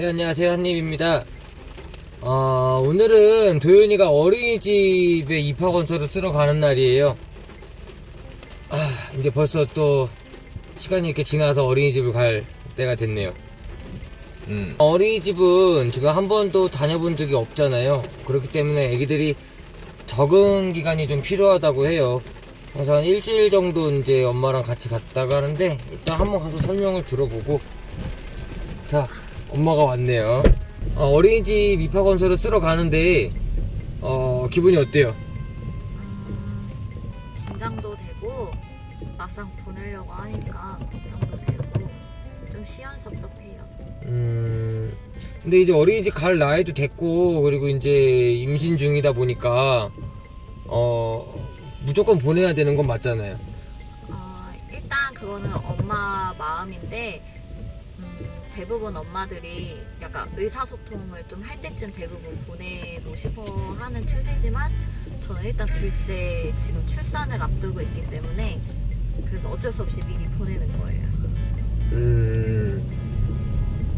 안녕하세요. 한님입니다. 오늘은 도윤이가 어린이집에 입학원서를 쓰러 가는 날이에요. 이제 벌써 또 시간이 이렇게 지나서 어린이집을 갈 때가 됐네요. 어린이집은 제가 한 번도 다녀본 적이 없잖아요. 그렇기 때문에 애기들이 적응 기간이 좀 필요하다고 해요. 그래서 한 일주일 정도 이제 엄마랑 같이 갔다가 하는데, 일단 한번 가서 설명을 들어보고. 자, 엄마가 왔네요. 어린이집 입학원서를 쓰러 가는데 기분이 어때요? 긴장도 되고 막상 보내려고 하니까 걱정도 되고 좀 시원섭섭해요. 근데 이제 어린이집 갈 나이도 됐고, 그리고 이제 임신 중이다 보니까 무조건 보내야 되는 건 맞잖아요. 일단 그거는 엄마 마음인데 대부분 엄마들이 약간 의사소통을 좀 할 때쯤 대부분 보내고 싶어 하는 추세지만, 저는 일단 둘째 지금 출산을 앞두고 있기 때문에 그래서 어쩔 수 없이 미리 보내는 거예요.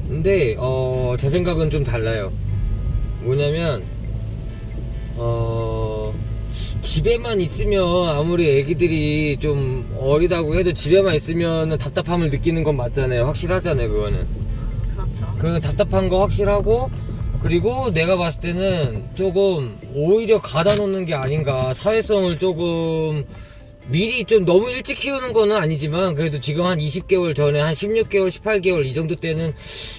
근데 제 생각은 좀 달라요. 뭐냐면 집에만 있으면, 아무리 애기들이 좀 어리다고 해도 집에만 있으면 답답함을 느끼는 건 맞잖아요. 확실하잖아요, 그거는. 그렇죠. 그 답답한 거 확실하고, 그리고 내가 봤을 때는 조금 오히려 가다 놓는 게 아닌가. 사회성을 조금 미리 좀 너무 일찍 키우는 거는 아니지만, 그래도 지금 한 20개월 전에 한 16개월, 18개월 이 정도 때는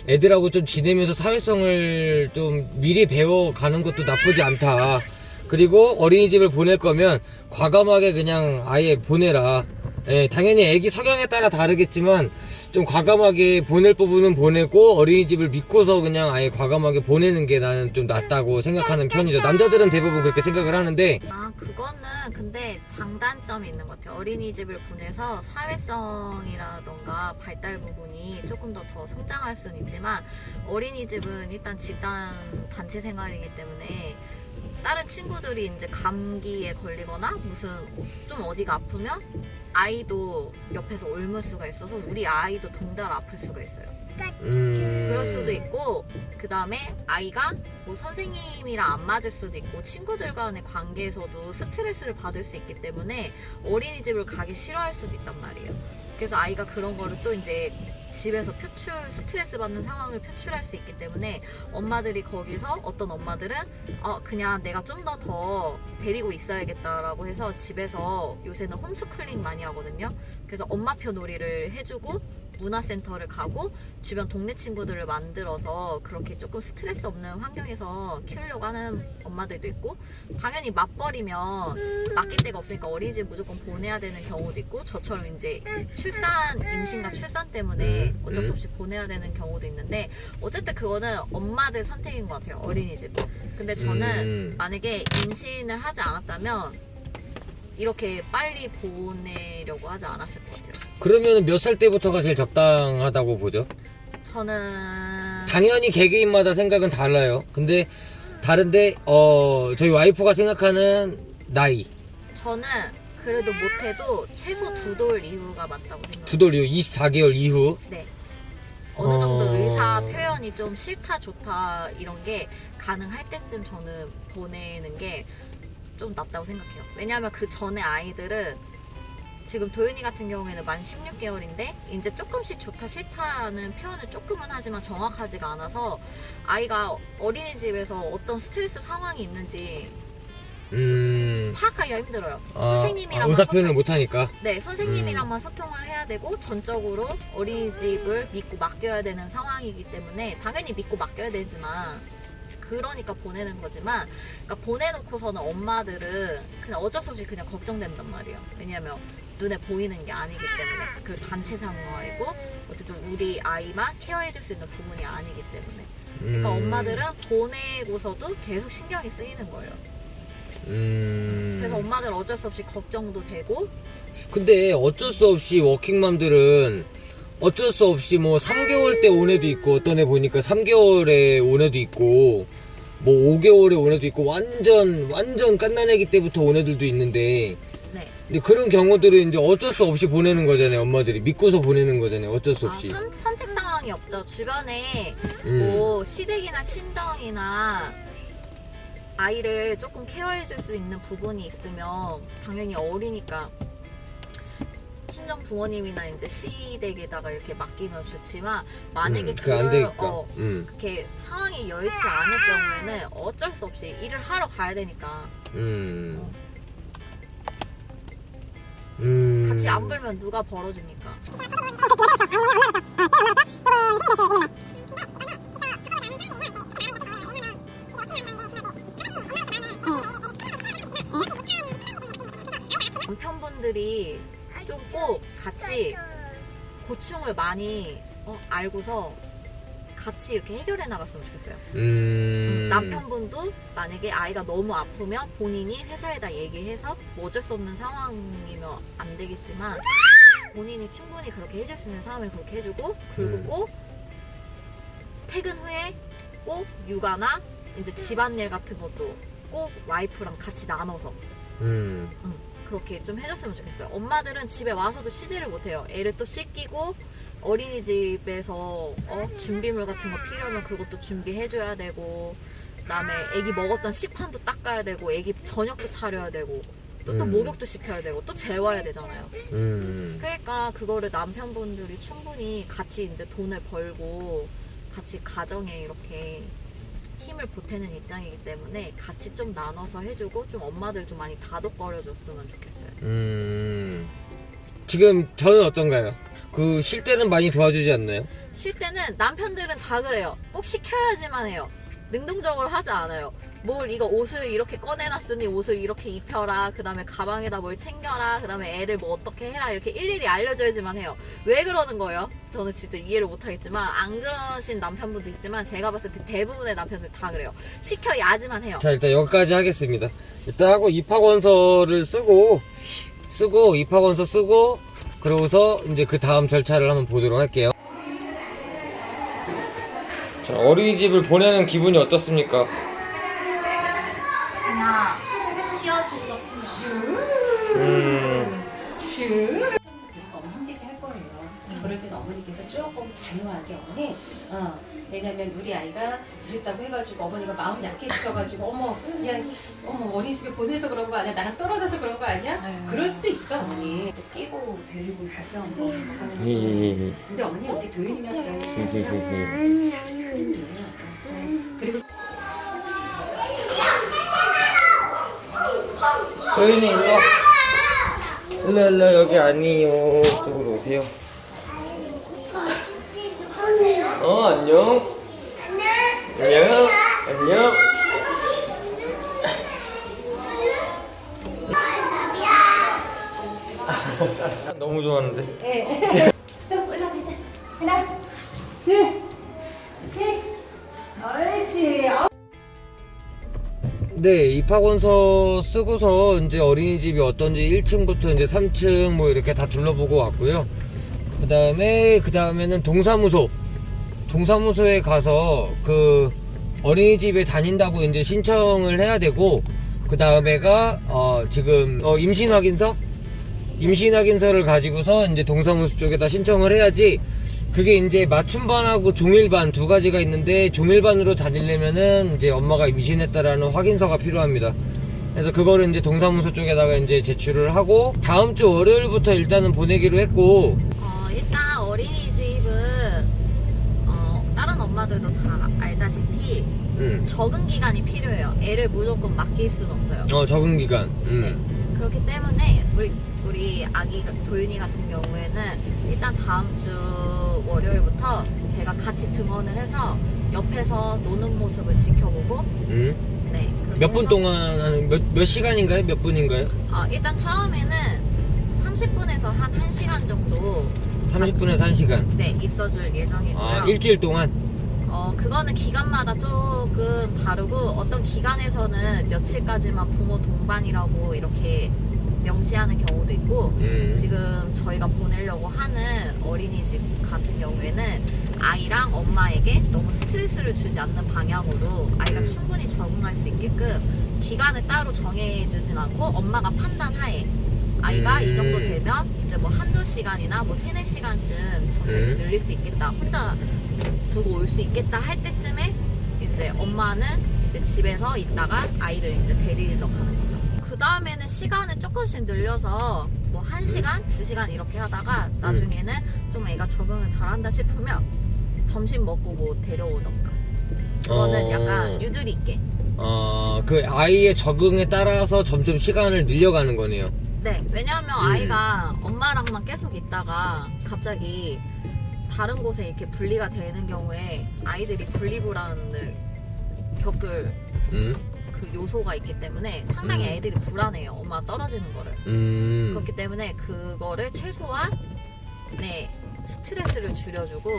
애들하고 좀 지내면서 사회성을 좀 미리 배워가는 것도 나쁘지 않다. 그리고 어린이집을 보낼 거면 과감하게 그냥 아예 보내라. 당연히 애기 성향에 따라 다르겠지만 좀 과감하게 보낼 부분은 보내고, 어린이집을 믿고서 그냥 아예 과감하게 보내는 게 나는 좀 낫다고 생각하는 편이죠. 남자들은 대부분 그렇게 생각을 하는데, 그거는 근데 장단점이 있는 것 같아요. 어린이집을 보내서 사회성이라던가 발달 부분이 조금 더 성장할 수는 있지만, 어린이집은 일단 집단 단체 생활이기 때문에 다른 친구들이 이제 감기에 걸리거나 무슨 좀 어디가 아프면 아이도 옆에서 옮을 수가 있어서 우리 아이도 동달 아플 수가 있어요. 그럴 수도 있고, 그 다음에 아이가 뭐 선생님이랑 안 맞을 수도 있고, 친구들 간의 관계에서도 스트레스를 받을 수 있기 때문에 어린이집을 가기 싫어할 수도 있단 말이에요. 그래서 아이가 그런 거를 또 이제 집에서 스트레스 받는 상황을 표출할 수 있기 때문에, 엄마들이 거기서 어떤 엄마들은 그냥 내가 좀 더 데리고 있어야겠다라고 해서 집에서 요새는 홈스쿨링 많이 하거든요. 그래서 엄마표 놀이를 해주고 문화센터를 가고 주변 동네 친구들을 만들어서 그렇게 조금 스트레스 없는 환경에서 키우려고 하는 엄마들도 있고, 당연히 맞벌이면 맡길 데가 없으니까 어린이집 무조건 보내야 되는 경우도 있고, 저처럼 이제 임신과 출산 때문에 어쩔 수 없이 보내야 되는 경우도 있는데, 어쨌든 그거는 엄마들 선택인 것 같아요, 어린이집. 근데 저는 만약에 임신을 하지 않았다면 이렇게 빨리 보내려고 하지 않았을 것 같아요. 그러면 몇 살 때부터가 제일 적당하다고 보죠? 저는 당연히 개개인마다 생각은 달라요. 근데 다른데 저희 와이프가 생각하는 나이, 저는 그래도 못해도 최소 2돌 이후가 맞다고 생각해요. 2돌 이후 24개월 이후. 네. 어느 정도 의사 표현이 좀 싫다 좋다 이런 게 가능할 때쯤 저는 보내는 게 좀 낫다고 생각해요. 왜냐하면 그 전에 아이들은, 지금 도윤이 같은 경우에는 만 16개월인데 이제 조금씩 좋다 싫다는 표현을 조금은 하지만 정확하지가 않아서, 아이가 어린이집에서 어떤 스트레스 상황이 있는지 파악하기가 힘들어요. 선생님이랑 의사 표현을 못하니까. 네, 선생님이랑만 소통을 해야 되고 전적으로 어린이집을 믿고 맡겨야 되는 상황이기 때문에, 당연히 믿고 맡겨야 되지만 그러니까 보내는 거지만, 그러니까 보내놓고서는 엄마들은 그냥 어쩔 수 없이 그냥 걱정된단 말이에요. 왜냐하면 눈에 보이는 게 아니기 때문에, 그 단체 생활이고 어쨌든 우리 아이만 케어해줄 수 있는 부분이 아니기 때문에, 그러니까 엄마들은 보내고서도 계속 신경이 쓰이는 거예요. 그래서 엄마들 어쩔 수 없이 걱정도 되고. 근데 어쩔 수 없이 워킹맘들은 어쩔 수 없이 뭐 3개월 때 온 애도 있고, 어떤 애 보니까 3개월에 온 애도 있고, 뭐 5개월에 온 애도 있고, 완전 갓난애기 때부터 온 애들도 있는데, 네. 근데 그런 경우들은 이제 어쩔 수 없이 보내는 거잖아요. 엄마들이 믿고서 보내는 거잖아요. 어쩔 수 없이. 선택 상황 가망이 없죠. 주변에 음. 뭐 시댁이나 친정이나 아이를 조금 케어해줄 수 있는 부분이 있으면 당연히 어리니까 친정 부모님이나 이제 시댁에다가 이렇게 맡기면 좋지만 만약에 그게 안 되니까. 그렇게 상황이 여의치 않을 경우에는 어쩔 수 없이 일을 하러 가야 되니까 같이 안 벌면 누가 벌어주니까. 남편분들이 좀 꼭 같이 고충을 많이 알고서 같이 이렇게 해결해 나갔으면 좋겠어요. 남편분도 만약에 아이가 너무 아프면 본인이 회사에다 얘기해서 뭐 어쩔 수 없는 상황이면 안 되겠지만 본인이 충분히 그렇게 해줄 수 있는 상황을 그렇게 해주고, 그리고 꼭 퇴근 후에 꼭 육아나 이제 집안일 같은 것도 꼭 와이프랑 같이 나눠서 그렇게 좀 해줬으면 좋겠어요. 엄마들은 집에 와서도 쉬지를 못해요. 애를 또 씻기고 어린이집에서 준비물 같은 거 필요하면 그것도 준비해줘야 되고, 그다음에 애기 먹었던 식판도 닦아야 되고, 애기 저녁도 차려야 되고, 또 목욕도 시켜야 되고, 또 재워야 되잖아요. 그러니까 그거를 남편분들이 충분히 같이 이제 돈을 벌고 같이 가정에 이렇게 힘을 보태는 입장이기 때문에 같이 좀 나눠서 해주고, 좀 엄마들 좀 많이 다독거려줬으면 좋겠어요. 지금 저는 어떤가요? 그 쉴 때는 많이 도와주지 않나요? 쉴 때는 남편들은 다 그래요. 꼭 시켜야지만 해요. 능동적으로 하지 않아요. 뭘 이거 옷을 이렇게 꺼내놨으니 옷을 이렇게 입혀라, 그 다음에 가방에다 뭘 챙겨라, 그 다음에 애를 뭐 어떻게 해라, 이렇게 일일이 알려줘야지만 해요. 왜 그러는 거예요? 저는 진짜 이해를 못하겠지만, 안 그러신 남편분도 있지만 제가 봤을 때 대부분의 남편들 다 그래요. 시켜야지만 해요. 자, 일단 여기까지 하겠습니다. 일단 하고 입학원서를 쓰고 입학원서 쓰고, 그러고서 이제 그 다음 절차를 한번 보도록 할게요. 자, 어린이집을 보내는 기분이 어떻습니까? 그냥 쉬어주고 너무 힘들게 할 거예요. 그럴 때는 어머니께서 조금 단호하게 어머니, 왜냐면 우리 아이가 그랬다고 해가지고 어머니가 마음 약해지셔가지고 어머 어린이집에 보내서 그런 거 아니야? 나랑 떨어져서 그런 거 아니야? 그럴 수도 있어 어머니. 끼고 데리고 가죠. 근데 어머니 우리 도윤이면 그리고 도윤이 일로 일로 여기 아니요. 이쪽으로 오세요. 안녕. 안녕. 너무 좋아하는데. 또 올라가자. 하나, 둘, 셋. 옳지. 네, 입학원서 쓰고서 이제 어린이집이 어떤지 1층부터 이제 3층 뭐 이렇게 다 둘러보고 왔고요. 그 다음에는 동사무소에 가서 그 어린이집에 다닌다고 이제 신청을 해야 되고, 그 다음에가 지금 임신 확인서를 가지고서 이제 동사무소 쪽에다 신청을 해야지. 그게 이제 맞춤반하고 종일반 두 가지가 있는데, 종일반으로 다니려면은 이제 엄마가 임신했다라는 확인서가 필요합니다. 그래서 그거를 이제 동사무소 쪽에다가 이제 제출을 하고, 다음 주 월요일부터 일단은 보내기로 했고, 일단 어린이집은 다른 엄마들도 다 알다시피 적응 기간이 필요해요. 애를 무조건 맡길 수는 없어요. 적응 기간. 네. 그렇기 때문에 우리 아기 도윤이 같은 경우에는 일단 다음 주 월요일부터 제가 같이 등원을 해서 옆에서 노는 모습을 지켜보고, 네. 몇 분 동안 하는 몇 시간인가요? 몇 분인가요? 일단 처음에는 30분에서 한 1시간 정도 30분에서 1시간. 네, 있어줄 예정이고요. 일주일 동안. 그거는 기간마다 조금 다르고, 어떤 기간에서는 며칠까지만 부모 동반이라고 이렇게 명시하는 경우도 있고, 지금 저희가 보내려고 하는 어린이집 같은 경우에는 아이랑 엄마에게 너무 스트레스를 주지 않는 방향으로 아이가 충분히 적응할 수 있게끔 기간을 따로 정해주진 않고, 엄마가 판단하에 아이가 이 정도 되면 이제 뭐 한두 시간이나 뭐 3-4시간쯤 천천히 늘릴 수 있겠다. 혼자 두고 올 수 있겠다 할 때쯤에 이제 엄마는 이제 집에서 있다가 아이를 이제 데리러 가는 거죠. 그 다음에는 시간을 조금씩 늘려서 뭐 1시간, 2시간 이렇게 하다가 나중에는 좀 애가 적응을 잘한다 싶으면 점심 먹고 뭐 데려오던가. 그거는 약간 유두리 있게. 그 아이의 적응에 따라서 점점 시간을 늘려가는 거네요. 네, 왜냐하면 아이가 엄마랑만 계속 있다가 갑자기 다른 곳에 이렇게 분리가 되는 경우에 아이들이 분리불안을 겪을 그 요소가 있기 때문에 상당히 애들이 불안해요. 엄마가 떨어지는 거를. 그렇기 때문에 그거를 최소한 스트레스를 줄여주고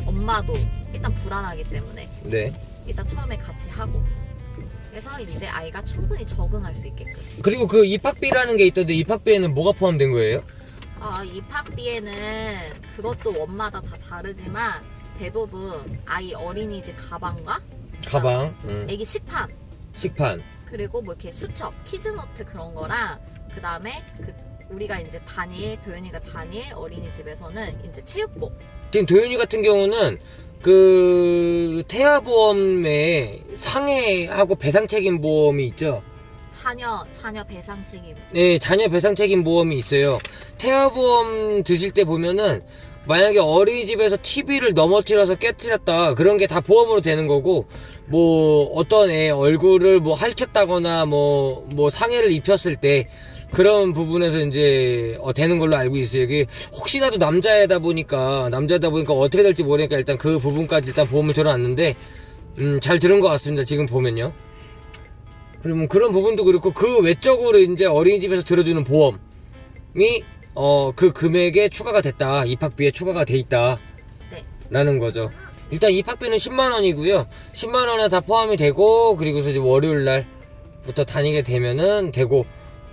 엄마도 일단 불안하기 때문에 네. 일단 처음에 같이 하고 그래서 이제 아이가 충분히 적응할 수 있게끔. 그리고 그 입학비라는 게 있던데 입학비에는 뭐가 포함된 거예요? 입학비에는 그것도 원마다 다 다르지만 대부분 아이 어린이집 가방과 가방, 애기 식판 식판. 그리고 뭐 이렇게 수첩, 키즈노트 그런 거랑 그 다음에 우리가 이제 도윤이가 다닐 어린이집에서는 이제 체육복. 지금 도윤이 같은 경우는 그 태아보험에 상해하고 배상책임 보험이 있죠. 자녀 배상 책임. 네, 자녀 배상 책임 보험이 있어요. 태아보험 드실 때 보면은 만약에 어린이집에서 TV를 넘어뜨려서 깨뜨렸다 그런 게 다 보험으로 되는 거고, 뭐 어떤 애 얼굴을 뭐 핥혔다거나 뭐 상해를 입혔을 때 그런 부분에서 이제 되는 걸로 알고 있어요. 이게 혹시라도 남자이다 보니까 어떻게 될지 모르니까 일단 그 부분까지 일단 보험을 들어놨는데 잘 들은 것 같습니다. 지금 보면요. 그러면 그런 부분도 그렇고 그 외적으로 이제 어린이집에서 들어주는 보험이 그 금액에 추가가 됐다. 입학비에 추가가 돼 있다. 네. 라는 거죠. 일단 입학비는 10만원이고요. 10만원에 다 포함이 되고, 그리고서 이제 월요일 날부터 다니게 되면은 되고,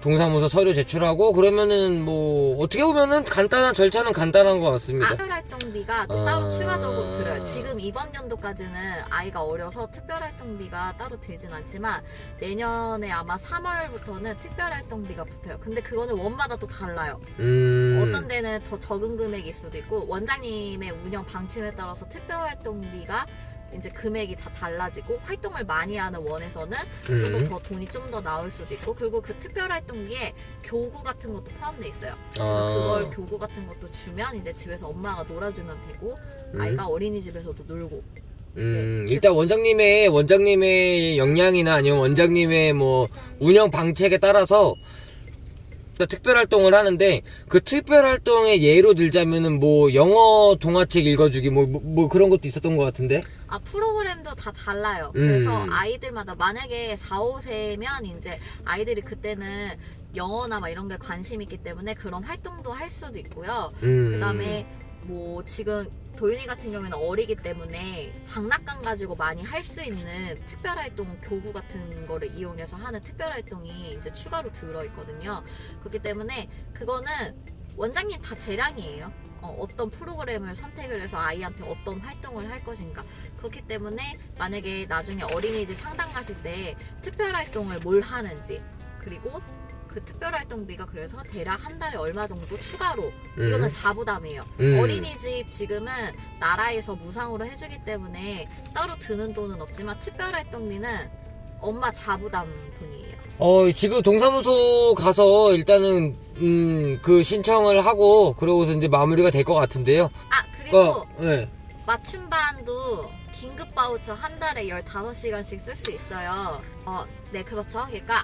동사무소 서류 제출하고, 그러면은 뭐 어떻게 보면은 간단한 절차는 간단한 것 같습니다. 특별활동비가 또 따로 추가적으로 들어요. 지금 이번 연도까지는 아이가 어려서 특별활동비가 따로 들진 않지만 내년에 아마 3월부터는 특별활동비가 붙어요. 근데 그거는 원마다 또 달라요. 어떤 데는 더 적은 금액일 수도 있고 원장님의 운영 방침에 따라서 특별활동비가 이제 금액이 다 달라지고 활동을 많이 하는 원에서는 또 더 돈이 좀 더 나올 수도 있고, 그리고 그 특별활동비에 교구 같은 것도 포함돼 있어요. 그래서 그걸 교구 같은 것도 주면 이제 집에서 엄마가 놀아주면 되고 아이가 어린이집에서도 놀고. 일단 원장님의 역량이나 아니면 원장님의 뭐 운영 방책에 따라서 특별활동을 하는데, 그 특별활동의 예로 들자면은 뭐 영어 동화책 읽어주기 뭐 그런 것도 있었던 것 같은데. 프로그램도 다 달라요. 그래서 아이들마다 만약에 4, 5세면 이제 아이들이 그때는 영어나 막 이런 게 관심 있기 때문에 그런 활동도 할 수도 있고요. 그 다음에 뭐 지금 도윤이 같은 경우에는 어리기 때문에 장난감 가지고 많이 할 수 있는 특별활동 교구 같은 거를 이용해서 하는 특별활동이 이제 추가로 들어있거든요. 그렇기 때문에 그거는 원장님 다 재량이에요. 어떤 프로그램을 선택을 해서 아이한테 어떤 활동을 할 것인가. 그렇기 때문에 만약에 나중에 어린이집 상담 가실 때 특별활동을 뭘 하는지, 그리고 그 특별활동비가 그래서 대략 한 달에 얼마 정도 추가로, 이거는 자부담이에요. 어린이집 지금은 나라에서 무상으로 해주기 때문에 따로 드는 돈은 없지만 특별활동비는 엄마 자부담 돈이에요. 지금 동사무소 가서 일단은 그 신청을 하고 그러고서 이제 마무리가 될 것 같은데요. 그리고 네. 맞춤반도 긴급 바우처 한 달에 15시간씩 쓸 수 있어요. 네, 그렇죠. 그러니까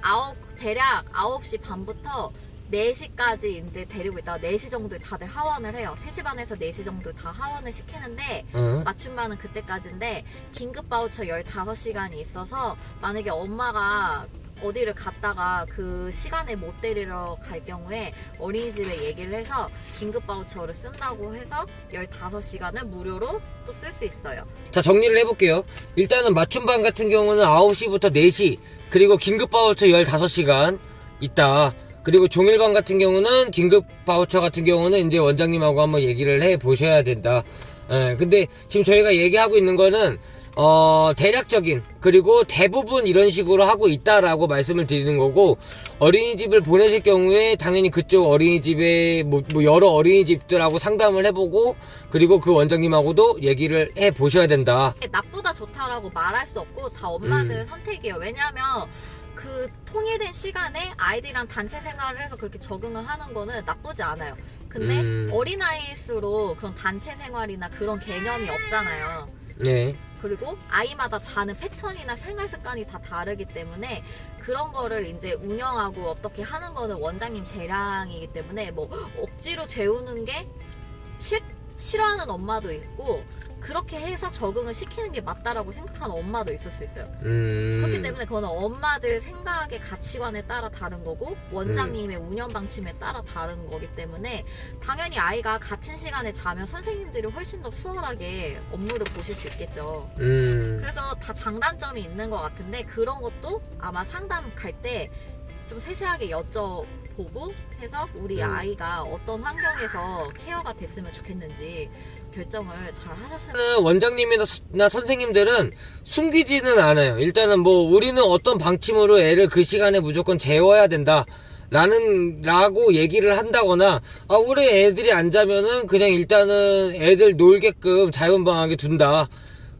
대략 9시 반부터 4시까지 이제 데리고 있다가 4시 정도에 다들 하원을 해요. 3시 반에서 4시 정도에 다 하원을 시키는데 맞춤반은 그때까지인데 긴급 바우처 15시간이 있어서 만약에 엄마가 어디를 갔다가 그 시간에 못 데리러 갈 경우에 어린이집에 얘기를 해서 긴급 바우처를 쓴다고 해서 15시간을 무료로 또 쓸 수 있어요. 자, 정리를 해볼게요. 일단은 맞춤반 같은 경우는 9시부터 4시, 그리고 긴급 바우처 15시간 있다. 그리고 종일반 같은 경우는 긴급 바우처 같은 경우는 이제 원장님하고 한번 얘기를 해 보셔야 된다. 근데 지금 저희가 얘기하고 있는 거는 대략적인, 그리고 대부분 이런 식으로 하고 있다라고 말씀을 드리는 거고, 어린이집을 보내실 경우에 당연히 그쪽 어린이집에 뭐 여러 어린이집들하고 상담을 해보고, 그리고 그 원장님하고도 얘기를 해 보셔야 된다. 나쁘다 좋다라고 말할 수 없고 다 엄마들 선택이에요. 왜냐하면 그 통일된 시간에 아이들이랑 단체 생활을 해서 그렇게 적응을 하는 거는 나쁘지 않아요. 근데 어린아이일수록 그런 단체 생활이나 그런 개념이 없잖아요. 네. 그리고 아이마다 자는 패턴이나 생활 습관이 다 다르기 때문에 그런 거를 이제 운영하고 어떻게 하는 거는 원장님 재량이기 때문에 뭐 억지로 재우는 게 싫어하는 엄마도 있고 그렇게 해서 적응을 시키는 게 맞다라고 생각하는 엄마도 있을 수 있어요. 그렇기 때문에 그거는 엄마들 생각의 가치관에 따라 다른 거고 원장님의 운영 방침에 따라 다른 거기 때문에 당연히 아이가 같은 시간에 자면 선생님들이 훨씬 더 수월하게 업무를 보실 수 있겠죠. 그래서 다 장단점이 있는 것 같은데 그런 것도 아마 상담 갈 때 좀 세세하게 여쭤보고 해서 우리 아이가 어떤 환경에서 케어가 됐으면 좋겠는지 결정을 잘 하셨으면. 원장님이나 선생님들은 숨기지는 않아요. 일단은 뭐 우리는 어떤 방침으로 애를 그 시간에 무조건 재워야 된다 라고 얘기를 한다거나, 우리 애들이 안 자면은 그냥 일단은 애들 놀게끔 자연방하게 둔다,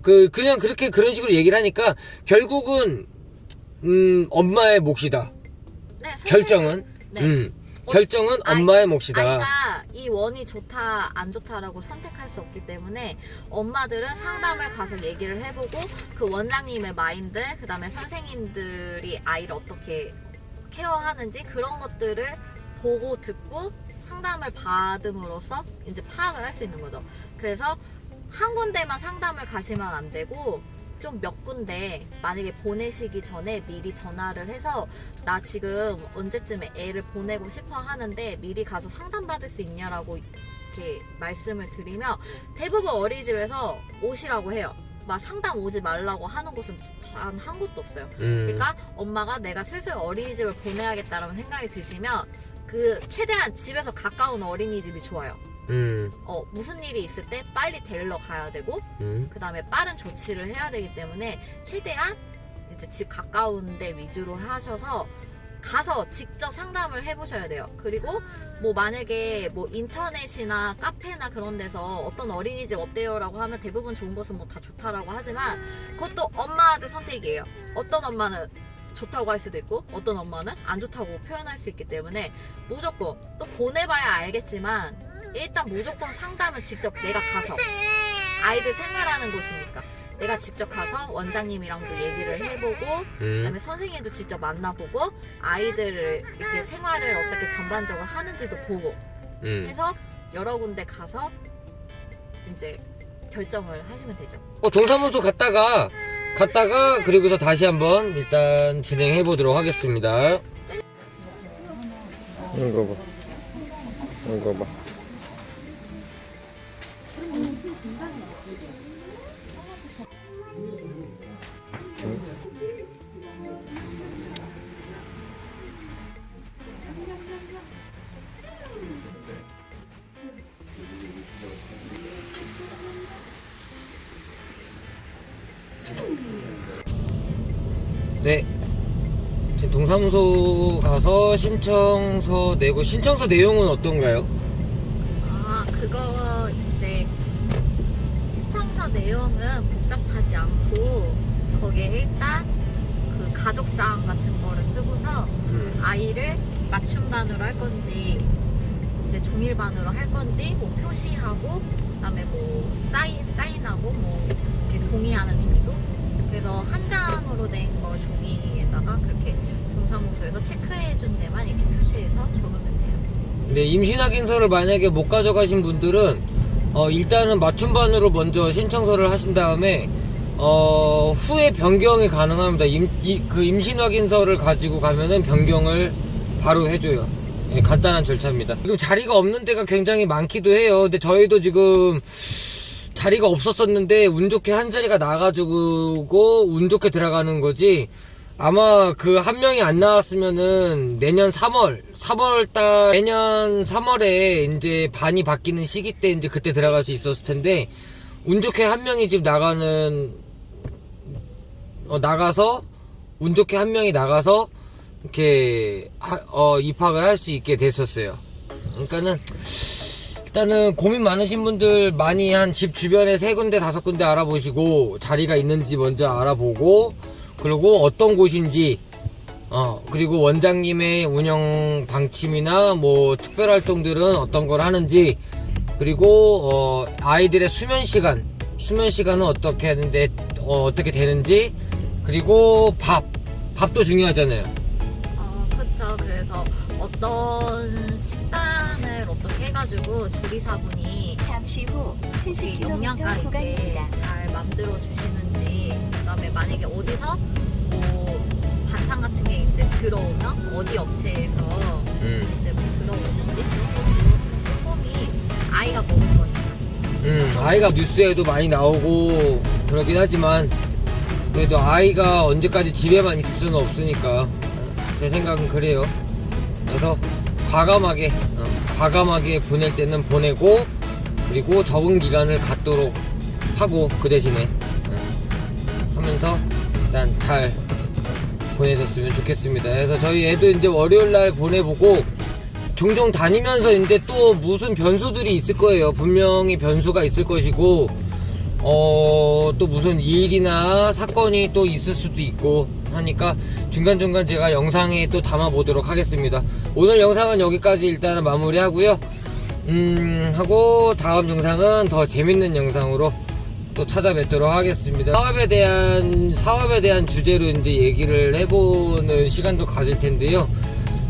그냥 그런 식으로 얘기를 하니까 결국은 엄마의 몫이다. 네, 결정은 네. 결정은 엄마의 몫이다. 아이가 이 원이 좋다 안 좋다라고 선택할 수 없기 때문에 엄마들은 상담을 가서 얘기를 해보고 그 원장님의 마인드, 그 다음에 선생님들이 아이를 어떻게 케어하는지 그런 것들을 보고 듣고 상담을 받음으로써 이제 파악을 할 수 있는 거죠. 그래서 한 군데만 상담을 가시면 안 되고 좀 몇 군데 만약에 보내시기 전에 미리 전화를 해서 나 지금 언제쯤에 애를 보내고 싶어 하는데 미리 가서 상담받을 수 있냐라고 이렇게 말씀을 드리면 대부분 어린이집에서 오시라고 해요. 막 상담 오지 말라고 하는 곳은 단 한 곳도 없어요. 그러니까 엄마가 내가 슬슬 어린이집을 보내야겠다라는 생각이 드시면 그 최대한 집에서 가까운 어린이집이 좋아요. 무슨 일이 있을 때 빨리 데리러 가야 되고 그 다음에 빠른 조치를 해야 되기 때문에 최대한 이제 집 가까운 데 위주로 하셔서 가서 직접 상담을 해보셔야 돼요. 그리고 뭐 만약에 뭐 인터넷이나 카페나 그런 데서 어떤 어린이집 어때요? 라고 하면 대부분 좋은 것은 뭐 다 좋다라고 하지만 그것도 엄마들 선택이에요. 어떤 엄마는 좋다고 할 수도 있고 어떤 엄마는 안 좋다고 표현할 수 있기 때문에 무조건 또 보내봐야 알겠지만 일단 무조건 상담은 직접 내가 가서 아이들 생활하는 곳이니까 내가 직접 가서 원장님이랑도 얘기를 해보고 그다음에 선생님도 직접 만나보고 아이들을 이렇게 생활을 어떻게 전반적으로 하는지도 보고 해서 여러 군데 가서 이제 결정을 하시면 되죠. 동사무소 갔다가 그리고서 다시 한번 일단 진행해 보도록 하겠습니다. 이거 봐. 네, 지금 동사무소 가서 신청서 내고, 신청서 내용은 어떤가요? 그거 이제 신청서 내용은 복잡하지 않고 거기에 일단 그 가족사항 같은 거를 쓰고서 아이를 맞춤반으로 할 건지 이제 종일반으로 할 건지 뭐 표시하고 그다음에 뭐 사인하고 뭐 이렇게 동의하는 정도. 그래서 한 장으로 된 거 종이에다가 그렇게 동사무소에서 체크해준 데만 이렇게 표시해서 적으면 돼요. 네, 임신 확인서를 만약에 못 가져가신 분들은 일단은 맞춤반으로 먼저 신청서를 하신 다음에 후에 변경이 가능합니다. 그 임신 확인서를 가지고 가면은 변경을 바로 해줘요. 네, 간단한 절차입니다. 지금 자리가 없는 데가 굉장히 많기도 해요. 근데 저희도 지금 자리가 없었었는데 운 좋게 한 자리가 나가지고 운 좋게 들어가는 거지, 아마 그 한 명이 안 나왔으면은 내년 3월달 내년 3월에 이제 반이 바뀌는 시기 때 이제 그때 들어갈 수 있었을 텐데 운 좋게 한 명이 지금 나가는 나가서 운 좋게 한 명이 나가서 이렇게 입학을 할 수 있게 됐었어요. 그러니까는 일단은 고민 많으신 분들 많이 한 집 주변에 3군데 5군데 알아보시고 자리가 있는지 먼저 알아보고, 그리고 어떤 곳인지, 그리고 원장님의 운영 방침이나 뭐 특별 활동들은 어떤 걸 하는지, 그리고 아이들의 수면 시간은 어떻게 하는데 어떻게 되는지, 그리고 밥도 중요하잖아요. 그렇죠. 그래서 어떤 식단을 어떻게 해가지고 조리사분이 잠시 후 이 70km 영양가 있게 구간입니다. 잘 만들어 주시는지, 그다음에 만약에 어디서 뭐 반찬 같은 게 이제 들어오면 어디 업체에서 이제 뭐 들어오는지 그런 것도 꼼꼼히 아이가 먹을 거니까. 아이가 뉴스에도 많이 나오고 그러긴 하지만 그래도 아이가 언제까지 집에만 있을 수는 없으니까 제 생각은 그래요. 그래서 과감하게 보낼 때는 보내고, 그리고 적응 기간을 갖도록 하고, 그 대신에 하면서 일단 잘 보내셨으면 좋겠습니다. 그래서 저희 애도 이제 월요일날 보내보고 종종 다니면서 이제 또 무슨 변수들이 있을 거예요. 분명히 변수가 있을 것이고, 또 무슨 일이나 사건이 또 있을 수도 있고 하니까 중간중간 제가 영상에 또 담아보도록 하겠습니다. 오늘 영상은 여기까지 일단은 마무리하고요. 하고 다음 영상은 더 재밌는 영상으로 또 찾아뵙도록 하겠습니다. 사업에 대한 주제로 이제 얘기를 해보는 시간도 가질 텐데요.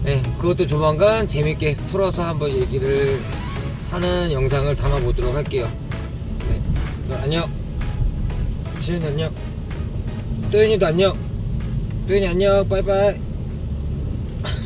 네, 그것도 조만간 재밌게 풀어서 한번 얘기를 하는 영상을 담아보도록 할게요. 네, 그럼 안녕. 지훈이 안녕. 또윤이도 안녕. 또윤이 안녕. 빠이빠이.